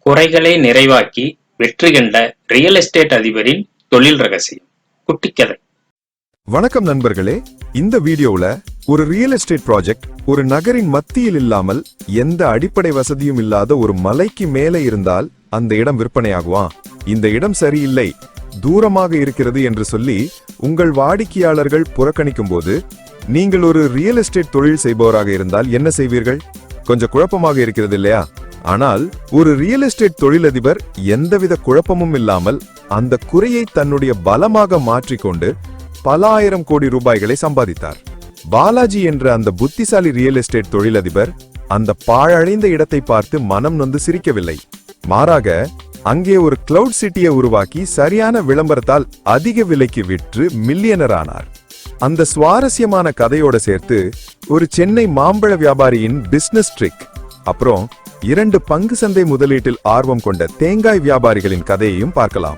குறைகளை நிறைவாக்கி வெற்றி கண்ட ரியல் எஸ்டேட் அதிபரின் தொழில் ரகசியம். குட்டிக்கதை. வணக்கம் நண்பர்களே. இந்த வீடியோல ஒரு ரியல் எஸ்டேட் ப்ராஜெக்ட் ஒரு நகரின் மத்தியில் இல்லாமல் எந்த அடிப்படை வசதியும் இல்லாத ஒரு மலைக்கு மேலே இருந்தால் அந்த இடம் விற்பனையாகுமா? இந்த இடம் சரியில்லை, தூரமாக இருக்கிறது என்று சொல்லி உங்கள் வாடிக்கையாளர்கள் புறக்கணிக்கும் போது நீங்கள் ஒரு ரியல் எஸ்டேட் தொழில் செய்பவராக இருந்தால் என்ன செய்வீர்கள்? கொஞ்சம் குழப்பமாக இருக்கிறது இல்லையா? ஆனால் ஒரு ரியல் எஸ்டேட் தொழிலதிபர் எந்தவித குழப்பமும் இல்லாமல் அந்த குறையை தன்னுடைய பலமாக மாற்றிக்கொண்டு பல ஆயிரம் கோடி ரூபாய்களை சம்பாதித்தார். பாலாஜி என்ற அந்த புத்திசாலி ரியல் எஸ்டேட் தொழிலதிபர் அந்த பாழடைந்த இடத்தை பார்த்து மனம் நொந்து சிரிக்கவில்லை. மாறாக அங்கே ஒரு கிளவுட் சிட்டியை உருவாக்கி சரியான விளம்பரத்தால் அதிக விலைக்கு விற்று மில்லியனர் ஆனார். அந்த சுவாரஸ்யமான கதையோட சேர்த்து ஒரு சென்னை மாம்பழ வியாபாரியின் பிசினஸ் ட்ரிக், அப்புறம் 2 பங்கு சந்தை முதலீட்டில் ஆர்வம் கொண்ட தேங்காய் வியாபாரிகளின் கதையையும் பார்க்கலாம்.